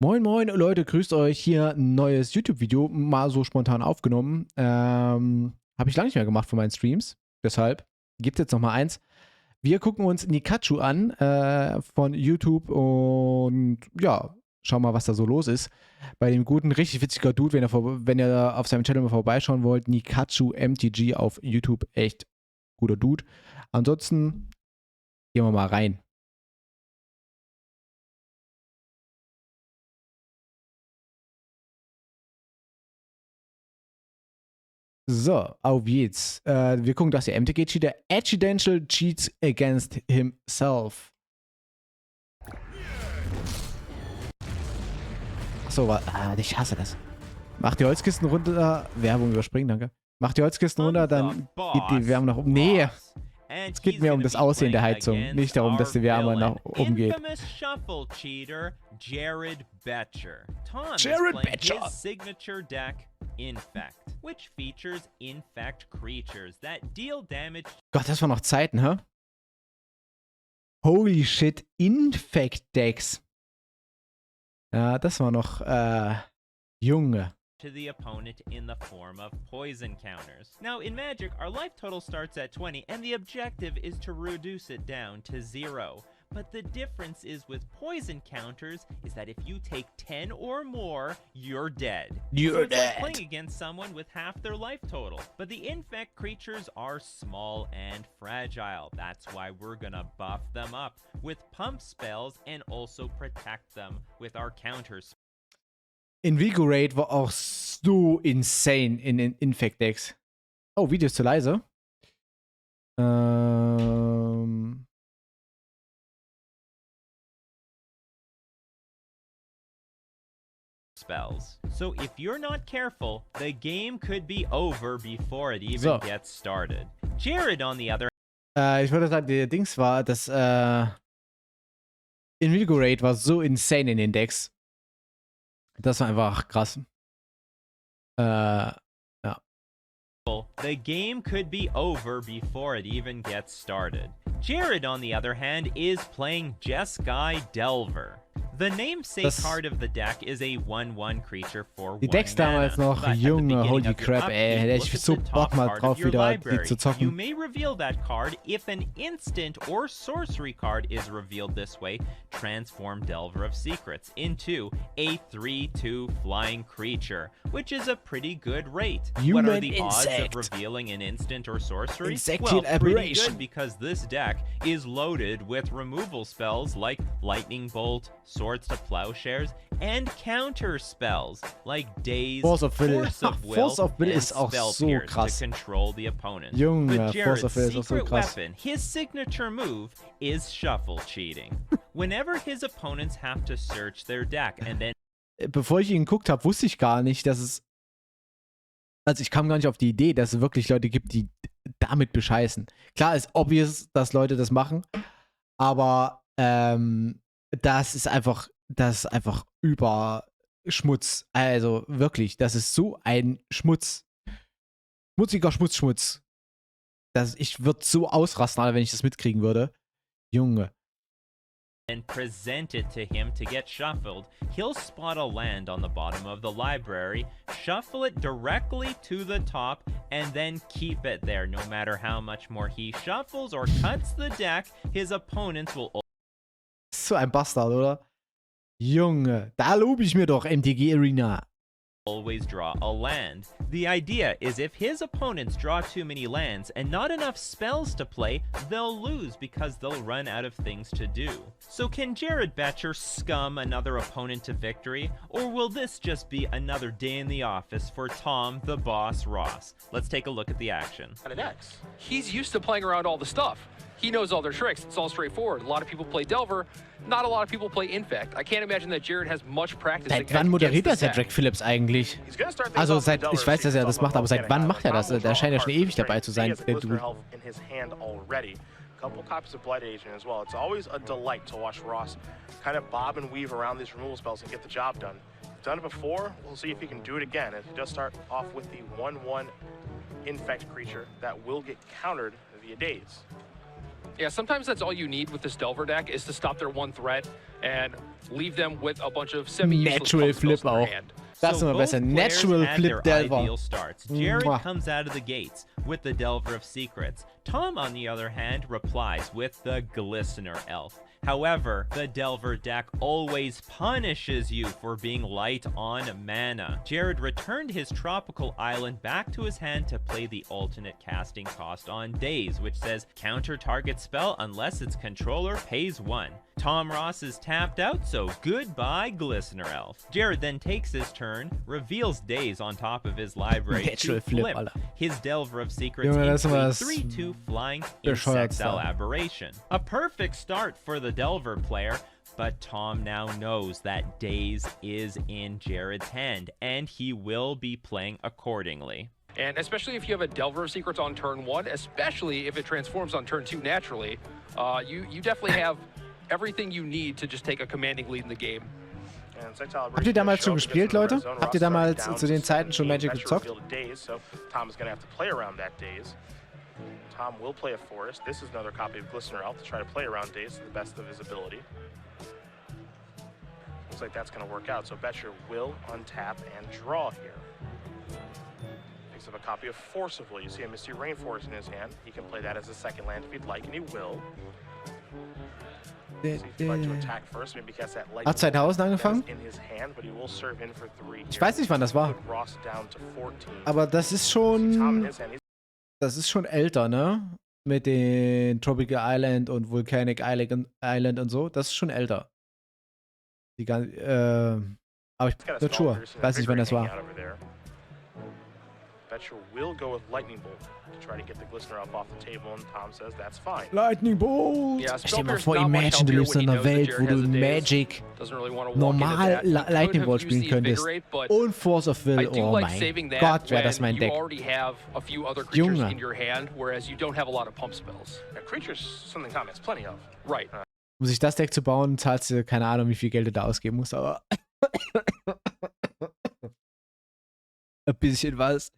Moin moin Leute, grüßt euch. Hier ein neues YouTube-Video, mal so spontan aufgenommen. Habe ich lange nicht mehr gemacht von meinen Streams. Deshalb gibt es jetzt nochmal eins. Wir gucken uns NIKACHU an von YouTube und ja, schauen mal, was da so los ist. Bei dem guten, richtig witziger Dude, wenn ihr auf seinem Channel mal vorbeischauen wollt, NIKACHU MTG auf YouTube, echt guter Dude. Ansonsten gehen wir mal rein. So, auf geht's. Wir gucken, dass der MTG Cheater accidental cheats against himself. Achso, ich hasse das. Macht die Holzkisten runter. Werbung überspringen, danke. Macht die Holzkisten runter, dann geht die Wärme nach oben. Nee, es geht mir um das Aussehen der Heizung, nicht darum, dass die Wärme nach oben geht. Jared Betcher. Tom Jared is playing Betcher. his signature deck, Infect, which features infect creatures that deal damage. Gott, das waren noch Zeiten, hä? Holy shit, Infect Decks. Ja, das war noch, Junge. To the opponent in the form of poison counters. Now, in Magic, our life total starts at 20, and the objective is to reduce it down to 0. But the difference is with poison counters is that if you take 10 or more, you're dead. You're it's like dead. playing against someone with half their life total. But the infect creatures are small and fragile. That's why we're gonna buff them up with pump spells and also protect them with our counters. Invigorate war auch so insane in den Infect-Decks. Oh, Video ist zu leise. Spells. So if you're not careful, the game could be over before it even gets started. Jared, on the other ich würde sagen, der Dings war, dass Invigorate war so insane in den Decks. Das war einfach krass. Ja. The game could be over before it even gets started. Jared, on the other hand, is playing Jeskai Delver. The namesake card of the deck is a 1/1 creature for Die Decks damals noch, Junge, holy crap, ey, hätte ich so Bock mal drauf, wieder die zu zocken. You may reveal that card if an instant or sorcery card is revealed this way. Transform Delver of Secrets into a 3/2 flying creature, which is a pretty good rate. Human what are the insect. odds of revealing an instant or sorcery? Insectial well, pretty aberration. good because this deck is loaded with removal spells like Lightning Bolt, Swords to Plowshares, and counter spells like Daze, Force of Will. Force of Will and ist auch Spell so Pierce krass. to control the opponent. Junge, But Jared's Force of Will ist auch so secret krass. weapon, his signature move, is shuffle cheating. Whenever his opponents have to search their deck and then Bevor ich ihn geguckt habe, wusste ich gar nicht, dass es. Also ich kam gar nicht auf die Idee, dass es wirklich Leute gibt, die damit bescheißen. Klar ist obvious, dass Leute das machen, aber das ist einfach über Schmutz. Also wirklich, das ist so ein Schmutz. Schmutziger Schmutz. Ich würde so ausrasten, Alter, wenn ich das mitkriegen würde. Junge. and present it to him to get shuffled, he'll spot a land on the bottom of the library, shuffle it directly to the top, and then keep it there. No matter how much more he shuffles or cuts the deck, his opponents will So ein Bastard, oder? Junge, da lobe ich mir doch MTG Arena. always draw a land. The idea is if his opponents draw too many lands and not enough spells to play, they'll lose because they'll run out of things to do. So can Jared Betcher scum another opponent to victory, or will this just be another day in the office for Tom the Boss Ross? Let's take a look at the action. He's used to playing around all the stuff. He knows all their tricks. It's all straightforward. A lot of people play Delver. Not a lot of people play Infect. I can't imagine that Jared has much practice. Seit wann moderiert das der Jack Phillips eigentlich? Also seit, ich weiß, dass er das macht, aber seit wann macht er das? Der scheint ja schon ewig dabei zu sein, der Dude. Couple copies of Blood Agent as well. It's always a delight to watch Ross kind of bob and weave around these removal spells and get the job done. He's done it before. We'll see if he can do it again. And he does start off with the 1/1 Infect creature that will get countered via Daze. Yeah, sometimes that's all you need with this Delver deck is to stop their one threat and leave them with a bunch of semi-useless Natural pump spells Flip in their auch. hand. Das ist immer both besser. players Natural had Flip their Delver. ideal starts. Jared Mwah. comes out of the gates with the Delver of Secrets. Tom, on the other hand, replies with the Glistener Elf. However, the Delver deck always punishes you for being light on mana. Jared returned his Tropical Island back to his hand to play the alternate casting cost on Days, which says counter target spell unless its controller pays 1. Tom Ross is tapped out, so goodbye Glistener Elf. Jared then takes his turn, reveals Days on top of his library Natural to Flip, flip Alter. his Delver of Secrets Junge, das into a war's 3/2 flying bescheuert Insectile aberration. A perfect start for the Delver player, but Tom now knows that Days is in Jared's hand, and he will be playing accordingly. And especially if you have a Delver of Secrets on turn 1, especially if it transforms on turn 2 naturally, you definitely have everything you need to just take a commanding lead in the game. Habt ihr damals schon gespielt, Leute? Habt ihr damals zu den Zeiten schon Magic gezockt? Tom is going to have to play around that Days. Tom will play a Forest. This is another copy of Glistener Elf to try to play around Days to the best of his ability. Looks like that's going to work out. So Betcher will untap and draw here. Picks up a copy of Forcibly. You see a Misty Rainforest in his hand. He can play that as a second land if he'd like, and he will. See if he'd like to attack first. Maybe cast that lightning Hat 2000 angefangen? in his hand, but he will serve in for 3 Ich here. weiß nicht, wann das war. Put Ross down to 14. Aber das ist Tom in schon... his hand. Das ist schon älter, ne? Mit den Tropical Island und Volcanic Island und so. Das ist schon älter. Die aber ich bin nicht sure. Weiß nicht, wann das war. Betcher will go with Lightning Bolt to try to get the Glistener up off the table, and Tom says that's fine. Lightning Bolt! Yeah, Stell dir mal Spellbearer's vor, not much imagine, du help lebst here in when einer he knows Welt, that wo Jared du has a Daze. Magic Doesn't really want to walk normal into that. He Lightning could Bolt have spielen used the könntest. Invigorate, but Und Force of Will. I do Oh like mein saving that Gott, wäre das when mein you Deck. already have a few other creatures Junge. in your hand, whereas you don't have a lot of pump spells. Yeah, creatures, something Tom has plenty of. Right. Um sich das Deck zu bauen, zahlst du keine Ahnung, wie viel Geld du da ausgeben musst, aber ein bisschen was.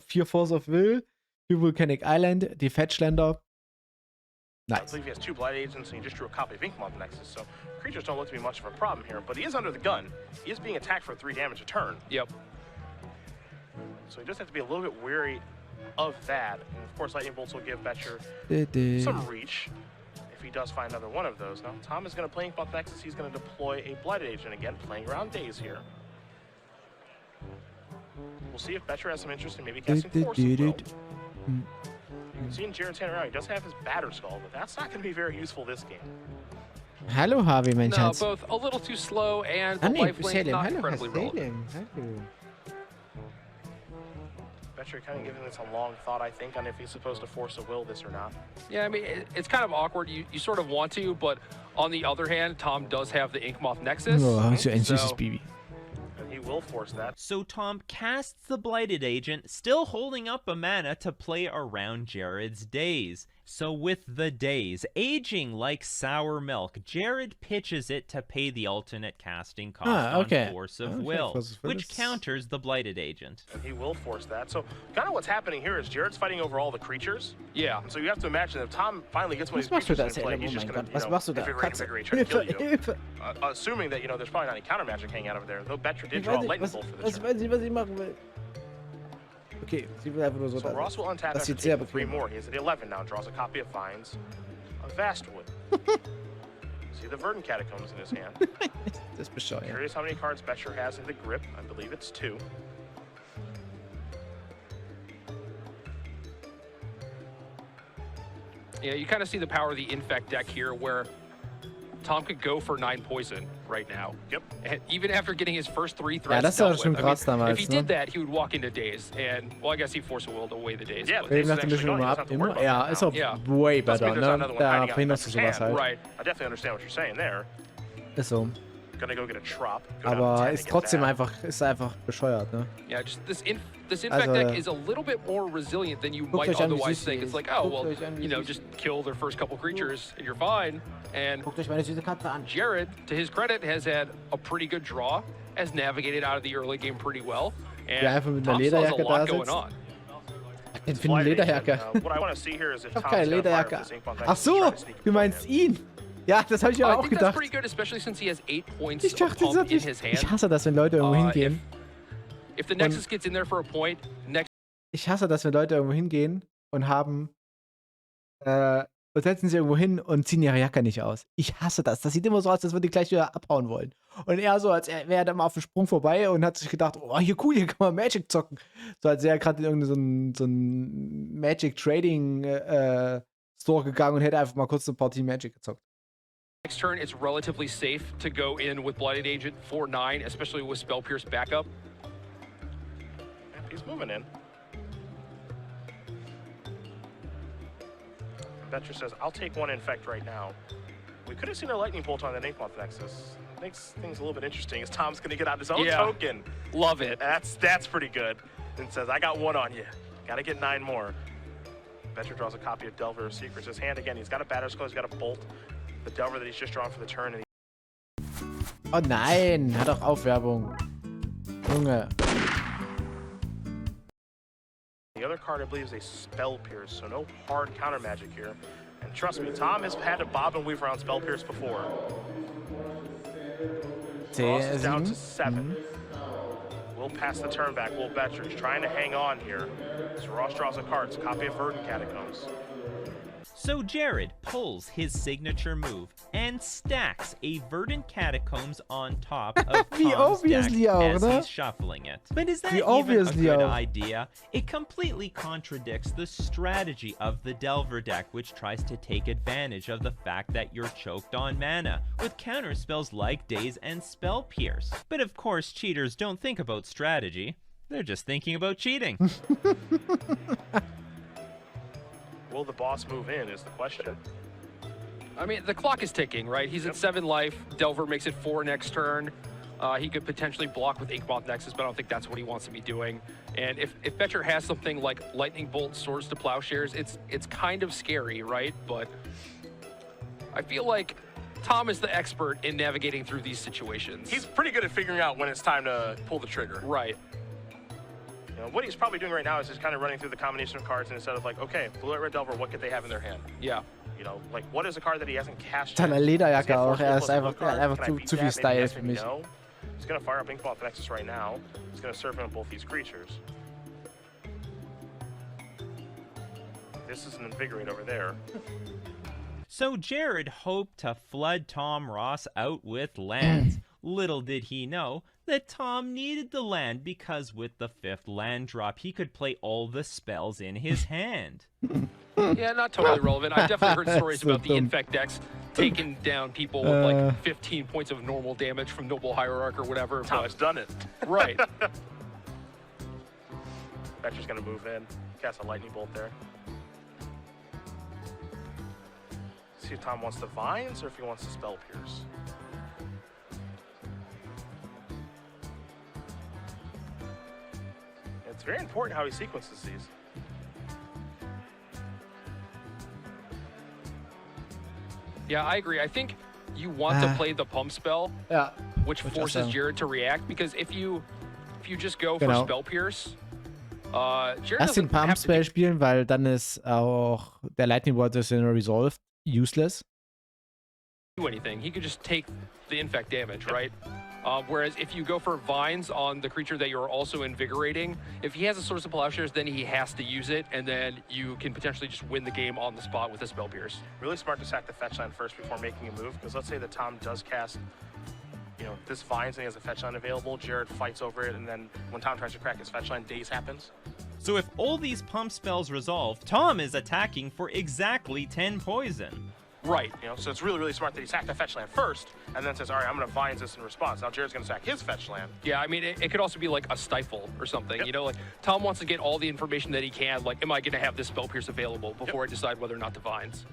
4 Force of Will, 4 Volcanic Island, die Fetchländer. I Nice. believe he has 2 Blight Agents, and he just drew a copy of Inkmoth Nexus, so creatures don't look to be much of a problem here, but he is under the gun. He is being attacked for 3 damage a turn. Yep. So you just have to be a little bit wary of that. And of course, Lightning Bolts will give Betcher some reach if he does find another one of those. Now, Tom is going to play Inkmoth Nexus. He's going to deploy a Blight Agent again, playing around Days here. We'll see if Betcher has some interest in maybe casting Force of Will. You can see in Jared's hand around, he does have his Batter Skull, but that's not going to be very useful this game. Hallo Harvey, mein No, Schatz. both a little too slow and the Ah, nee, lifelink Salem. not Hallo, incredibly relevant. Salem. Betcher kind of giving this a long thought, I think, on if he's supposed to Force of Will this or not. Yeah, I mean, it's kind of awkward. You sort of want to, but on the other hand, Tom does have the Inkmoth Nexus. Oh, so ein so- süßes Baby. And he will force that. So Tom casts the Blighted Agent, still holding up a mana to play around Jared's Daze. So with the Daze aging like sour milk, Jared pitches it to pay the alternate casting cost okay. on Force of Okay, Will, Force of Will which is- counters the Blighted Agent. And he will force that. So kind of what's happening here is Jared's fighting over all the creatures. Yeah. And so you have to imagine if Tom finally gets one of Was these machst du creatures da, in play, Salem? he's Oh just mein going Gott, to, was machst du da? invigorate try to kill you. Assuming that, there's probably not any counter magic hanging out over there, though Betcher did draw a lightning bolt for this turn. weiß nicht, was ich machen will. Okay, sie will einfach nur so So Ross will untap Das after sieht sehr taking 3 bequem more. He is at 11 now, draws a copy of Vines, a Vastwood. See the Verdant Catacombs in his hand. Das ist bescheuert. Curious how many cards Betcher has in the grip. I believe it's 2. Yeah, you kind of see the power of the Infect deck here where Tom could go for 9 poison right now. Yep. And even after getting his first 3 threats das dealt war schon with. krass damals, if he ne? did that, he would walk into Daze. And, well, I guess he forced a will to away the Daze. Yeah, but- they- Eben nach dem actually Mission gone, he immer doesn't ab. have to worry Immer, about ja, that ist now. auch Yeah. way Doesn't better, mean there's ne? another one Da hiding out verhinderst du in Betcher's sowas hand. halt. Right. I definitely understand what you're saying there. Ist so. Gonna go get a Trop. Go down to Aber 10 ist to get trotzdem that. einfach bescheuert, ne? Yeah, just this Infect Also, deck is a little bit more resilient than you might euch an, wie otherwise süß sie think. It's ist. like, oh, Guckt well, euch an, wie süß just sie kill their first couple creatures and you're fine. And Guckt euch meine süße Katze an. Jared, to his credit, has had a pretty good draw, has navigated out of the early game pretty well, and Ja, einfach mit einer Tom still has a Lederjacke lot da going sitzt. on. Ich finde eine Lederjacke. What I want to see here is if Ich hab Tom's keine gonna fire Lederjacke. up this ink bomb Ach so, try to sneak du up on meinst him. ihn. Ja, das habe ich I aber auch think that's gedacht. pretty good, especially since he has 8 points Ich of dachte, das pump hat in ich, his hand. ich hasse das, wenn Leute irgendwo hingehen. If the Nexus gets in there for a point, Ich hasse das, wenn Leute irgendwo hingehen und haben und setzen sich irgendwo hin und ziehen ihre Jacke nicht aus. Ich hasse das. Das sieht immer so aus, als würden die gleich wieder abhauen wollen. Und er so, als wäre er dann mal auf dem Sprung vorbei und hat sich gedacht, oh, hier cool, hier kann man Magic zocken. So als wäre er gerade in irgendeinen so ein Magic Trading Store gegangen und hätte einfach mal kurz eine Partie Magic gezockt. next turn it's relatively safe to go in with Blighted Agent 4/9, especially with Spell Pierce backup. He's moving in. Betcher says, I'll take one infect right now. We could have seen a lightning bolt on that ink moth Nexus. Makes things a little bit interesting as Tom's gonna get out his own token. Love it. That's pretty good. And says, I got one on you. Gotta get 9 more. Betcher draws a copy of Delver's Secrets. His hand again, he's got a Batter's Claw, he's got a bolt. The Delver that he's just drawn for the turn. And Oh nein, hat auch Aufwerbung. Junge. the other card, I believe, is a Spell Pierce, so no hard counter magic here. And trust me, Tom has had to bob and weave around Spell Pierce before. Ross is down to 7. We'll pass the turn back. Will Betcher. He's trying to hang on here. So Ross draws a card. It's a copy of Verdant Catacombs. So Jared pulls his signature move and stacks a Verdant Catacombs on top of Wie Tom's deck obviously auch, as ne? he's shuffling it. But is that Wie even a obviously good auch. idea? It completely contradicts the strategy of the Delver deck, which tries to take advantage of the fact that you're choked on mana, with counter spells like Daze and Spell Pierce. But of course, cheaters don't think about strategy. They're just thinking about cheating. Will the boss move in is the question. I mean, the clock is ticking, right? He's at 7 life. Delver makes it 4 next turn. He could potentially block with Inkmoth Nexus, but I don't think that's what he wants to be doing. And if Betcher has something like Lightning Bolt, Swords to Plowshares, it's kind of scary, right? But I feel like Tom is the expert in navigating through these situations. He's pretty good at figuring out when it's time to pull the trigger. Right. You know, what he's probably doing right now is just kind of running through the combination of cards and instead of like, okay, blue, red, Delver, what could they have in their hand? Yeah. You know, like, what is a card that he hasn't cast Seine yet? Lederjacke Does he have auch. Force Er Pull ist plus einfach, blue card? einfach Can I zu beat viel that? Maybe Style yes, für maybe mich. no. He's going to fire up Inkmoth Nexus right now. He's going to serve him both these creatures. This is an Invigorate over there. So Jared hoped to flood Tom Ross out with lands. Little did he know that Tom needed the land because with the 5th land drop, he could play all the spells in his hand. Yeah, not totally relevant. I've definitely heard stories So about the dumb. Infect decks taking down people with like 15 points of normal damage from Noble Hierarch or whatever. Tom's done it. Right. Betcher's going to move in. Cast a Lightning Bolt there. See if Tom wants the Vines or if he wants the Spell Pierce. It's very important how he sequences these. Yeah, I agree. I think you want to play the pump spell, Ja. which Wollte ich auch forces sagen. Jared to react, because if you just go for Genau. Spell Pierce, Jared Lass den doesn't have to Pump-Spell spielen, weil dann ist auch der Lightning Bolt ist in Resolved useless. do anything. He could just take the infect damage, right? Whereas if you go for Vines on the creature that you're also invigorating, if he has a Source of Plowshares, then he has to use it, and then you can potentially just win the game on the spot with a Spell Pierce. Really smart to sack the fetch line first before making a move, because let's say that Tom does cast, you know, this Vines and he has a fetch line available, Jared fights over it, and then when Tom tries to crack his fetch line, Daze happens. So if all these pump spells resolve, Tom is attacking for exactly 10 poison. Right. You know, so it's really, really smart that he sacked the fetch land first, and then says, all right, I'm going to Vines this in response. Now Jared's going to sack his fetch land. Yeah, I mean, it could also be like a Stifle or something, Yep. you know? Like, Tom wants to get all the information that he can, like, am I going to have this Spell Pierce available before I decide whether or not to Vines?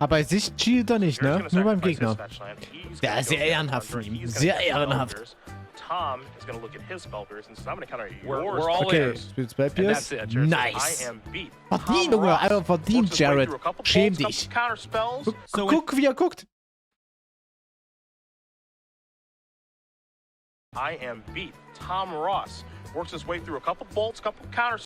Aber bei sich cheatet er nicht, ne? Jared's Nur gonna beim sacrifice his Gegner. fetch land. He's Ja, gonna sehr go for ehrenhaft Unter. von ihm. He's gonna Sehr cast Spell ehrenhaft. Pierce. Tom is going to look at his Spell Pierce and says, I'm going to counter yours. We're all Okay, in. spielt Spell And Pierce. that's it. Jared says, Nice. I am beat. Verdient, Tom Junge, Ross einfach verdient, works his way Jared. through a couple Schäm bolts, dich. couple counter spells. So Guck, wie er guckt. I am beat. Tom Ross works his way through a couple bolts, couple counter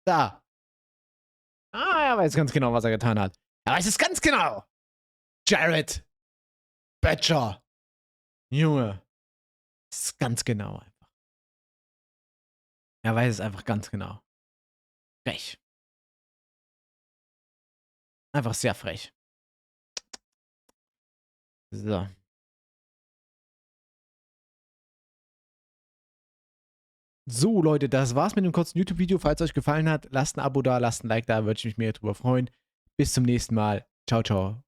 Da. Ah, er weiß ganz genau, was er getan hat. Er weiß es ganz genau. Jared. Badger. Junge. Das ist ganz genau einfach. Er weiß es einfach ganz genau. Frech. Einfach sehr frech. So. So, Leute, das war's mit dem kurzen YouTube-Video. Falls es euch gefallen hat, lasst ein Abo da, lasst ein Like da, würde ich mich mehr drüber freuen. Bis zum nächsten Mal. Ciao, ciao.